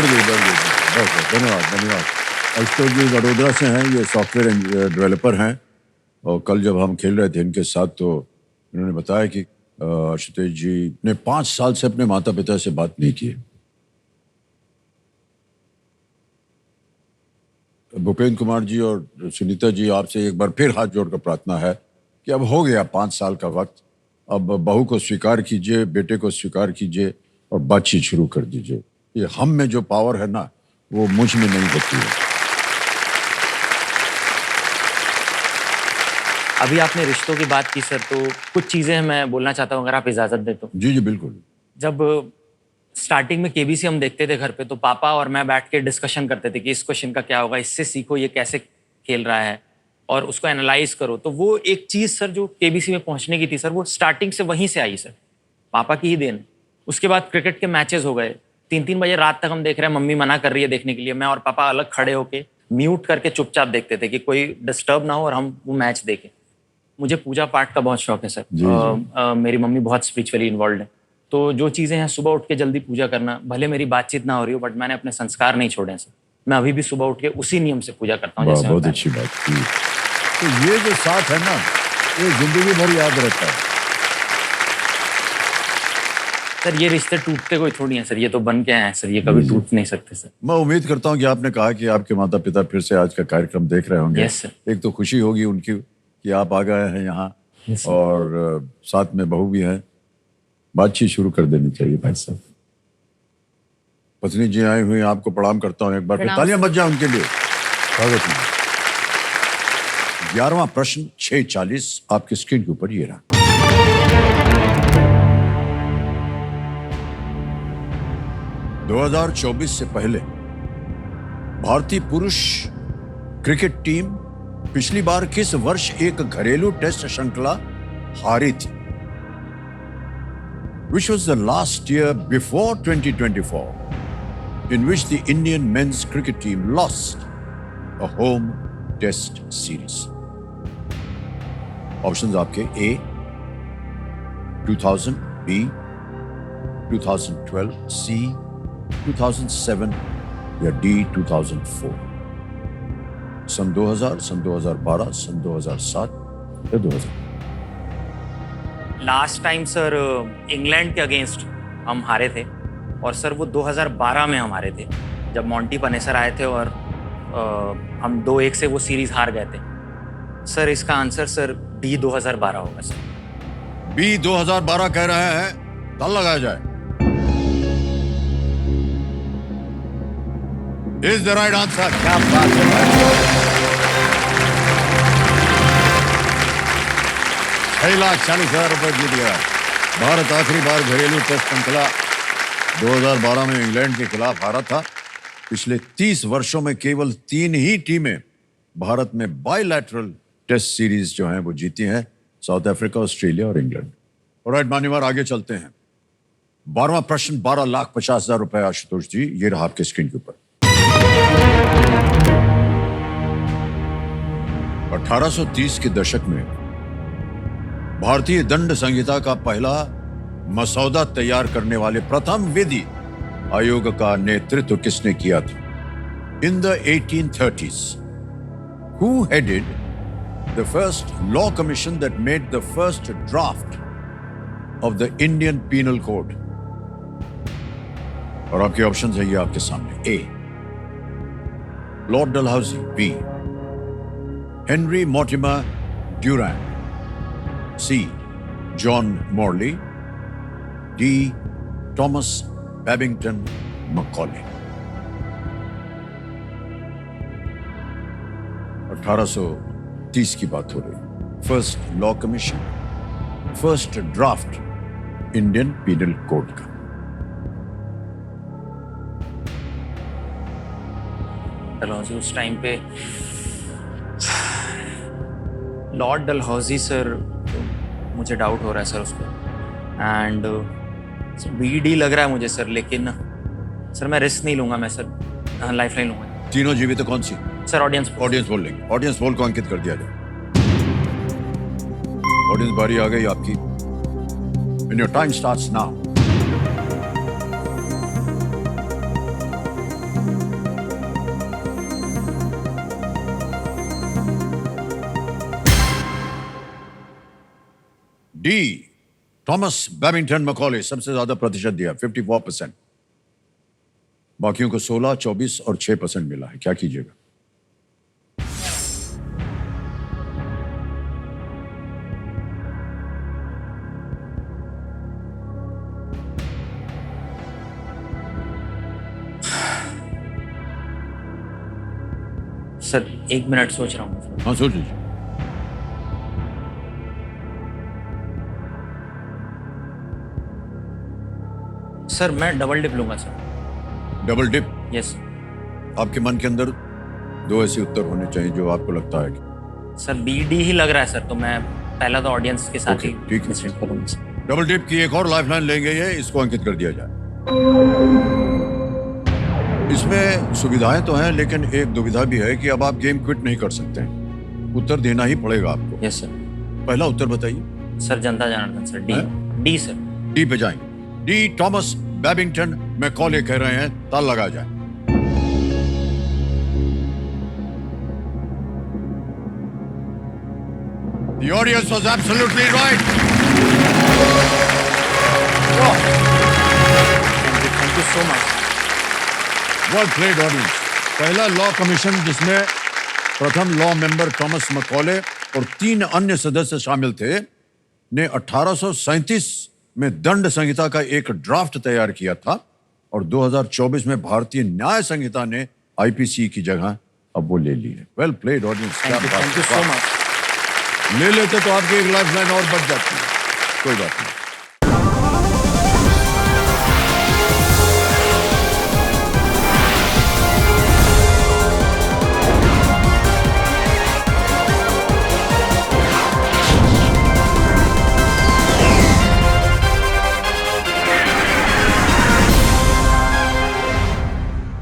बढ़ गई। बहुत बहुत धन्यवाद धन्यवाद। आशुतोष जी वडोदरा से हैं, ये सॉफ्टवेयर डेवलपर हैं और कल जब हम खेल रहे थे इनके साथ तो इन्होंने बताया कि आशुतोष जी ने 5 साल से अपने माता पिता से बात नहीं की। भूपेंद्र कुमार जी और सुनीता जी, आपसे एक बार फिर हाथ जोड़कर प्रार्थना है कि अब हो गया 5 साल का वक्त, अब बहू को स्वीकार कीजिए, बेटे को स्वीकार कीजिए और बातचीत शुरू कर दीजिए। ये हम में जो पावर है ना, वो मुझ में नहीं होती है। अभी आपने रिश्तों की बात की सर, तो कुछ चीजें मैं बोलना चाहता हूँ अगर आप इजाजत दें तो। जी जी बिल्कुल। जब स्टार्टिंग में केबीसी हम देखते थे घर पे, तो पापा और मैं बैठ के डिस्कशन करते थे कि इस क्वेश्चन का क्या होगा, इससे सीखो ये कैसे खेल रहा है और उसको एनालाइज करो। तो वो एक चीज सर जो केबीसी में पहुंचने की थी सर, वो स्टार्टिंग से वहीं से आई सर, पापा की ही देन। उसके बाद क्रिकेट के मैचेस हो गए, 3-3 बजे रात तक हम देख रहे हैं, मम्मी मना कर रही है देखने के लिए, मैं और पापा अलग खड़े होके म्यूट करके चुपचाप देखते थे कि कोई डिस्टर्ब ना हो और हम वो मैच देखें। मुझे पूजा पाठ का बहुत शौक है सर। मेरी मम्मी बहुत स्पिरिचुअली इन्वॉल्व है, तो जो चीज़ें हैं सुबह उठ के जल्दी पूजा करना, भले मेरी बातचीत ना हो रही हो बट मैंने अपने संस्कार नहीं छोड़े हैं सर। मैं अभी भी सुबह उठ के उसी नियम से पूजा करता हूँ जैसे। बहुत अच्छी बात की। तो ये जो साथ है ना, ये जिंदगी भर याद रहता है सर। ये रिश्ते टूटते कोई थोड़ी हैं सर, ये तो बन के आए हैं सर, ये कभी टूट नहीं सकते सर। मैं उम्मीद करता हूँ कि आपने कहा कि आपके माता पिता फिर से आज का कार्यक्रम देख रहे होंगे। Yes sir. एक तो खुशी होगी उनकी कि आप आ गए हैं यहाँ, और साथ में बहू भी है। बातचीत शुरू कर देनी चाहिए भाई साहब। पत्नी जी आई हुई, आपको प्रणाम करता हूँ एक बार, फिर तालियां बज जाए उनके लिए। स्वागत है। 11वां प्रश्न 6:40 आपकी स्क्रीन के ऊपर ये रहा। ...2024 से पहले भारतीय पुरुष क्रिकेट टीम पिछली बार किस वर्ष एक घरेलू टेस्ट श्रृंखला हारी थी? Which was the last year before 2024 in which the Indian men's cricket team lost a home test series? Options आपके: A 2000, B 2012, C 2007 या D 2004। सन 2000, सन 2012, सन 2007 या 2000। लास्ट टाइम सर इंग्लैंड के अगेंस्ट हम हारे थे, और सर वो 2012 में हम हारे थे जब मॉन्टी पनेसर आए थे और हम 2-1 से वो सीरीज हार गए थे सर। इसका आंसर सर B 2012 होगा सर। B 2012 कह रहे हैं, ताल लगाया जाए। Is the right answer? क्या बात है। 6,40,000 रुपए जीत गया। भारत आखिरी बार घरेलू टेस्ट श्रृंखला 2012 में इंग्लैंड के खिलाफ हारा था। पिछले 30 वर्षों में केवल 3 ही टीमें भारत में बायलैटरल टेस्ट सीरीज जो हैं वो जीती हैं, साउथ अफ्रीका, ऑस्ट्रेलिया और इंग्लैंड। ऑलराइट मान्यवर, आगे चलते हैं। 12वां प्रश्न 12,50,000 रुपए आशुतोष जी, ये रहा आपके स्क्रीन के ऊपर। 1830 के दशक में भारतीय दंड संहिता का पहला मसौदा तैयार करने वाले प्रथम विधि आयोग का नेतृत्व किसने किया था? In the 1830s, who headed the first law commission that made the first draft of the Indian Penal Code? और आपके ऑप्शन है ये आपके सामने। A lord Dalhousie, B Henry Mortimer Durand, C John Morley, D Thomas Babington Macaulay. 1830 की बात हो रही। First law commission, first draft Indian penal code का। डलहौजी उस टाइम पे, लॉर्ड डलहौजी सर, मुझे डाउट हो रहा है सर उस पर, एंड BD लग रहा है मुझे सर, लेकिन सर मैं रिस्क नहीं लूंगा, मैं सर लाइफ लाइन लूंगा। तीनों जीवित कौन सी? सर ऑडियंस बोल लेंगे। ऑडियंस बोल को अंकित कर दिया जाए। ऑडियंस बारी आ गई आपकी। And your time starts now. D Thomas Babington Macaulay, सबसे ज्यादा प्रतिशत दिया 54%। बाकियों को 16, 24 और 6% मिला है। क्या कीजिएगा? सर 1 मिनट सोच रहा हूँ। हाँ, सोच लीजिए। सर मैं डबल डिप लूंगा सर। Double dip? यस। आपके मन के अंदर 2 ऐसे उत्तर होने चाहिए जो आपको लगता है कि सर बी डी ही लग रहा है सर, तो मैं पहला तो ऑडियंस के साथ ओके, ही ठीक है। डिसाइड करूंगा सर। डबल डिप की एक और लाइफलाइन लेंगे, ये इसको अंकित कर दिया जाए। इसमें सुविधाएं तो हैं, लेकिन एक दुविधा भी है कि अब आप गेम क्विट नहीं कर सकते हैं, उत्तर देना ही पड़ेगा आपको। Yes sir. पहला उत्तर बताइए। सर जनता जनार्दन सर, डी। हैं? D sir. डी पे जाएंगे। डी थॉमस बैबिंगटन मैकॉले कह रहे हैं, ताल लगा जाए। The audience was absolutely right. Thank you so much. Well played audience. पहला लॉ कमीशन जिसमें प्रथम लॉ मेंबर थॉमस मैकॉले और 3 अन्य सदस्य शामिल थे, ने 1837 में दंड संहिता का एक ड्राफ्ट तैयार किया था और 2024 में भारतीय न्याय संहिता ने आईपीसी की जगह अब वो ले ली है। Well played audience. Thank you so much. ले लेते तो आपकी एक लाइफलाइन और बच जाती है। कोई बात नहीं।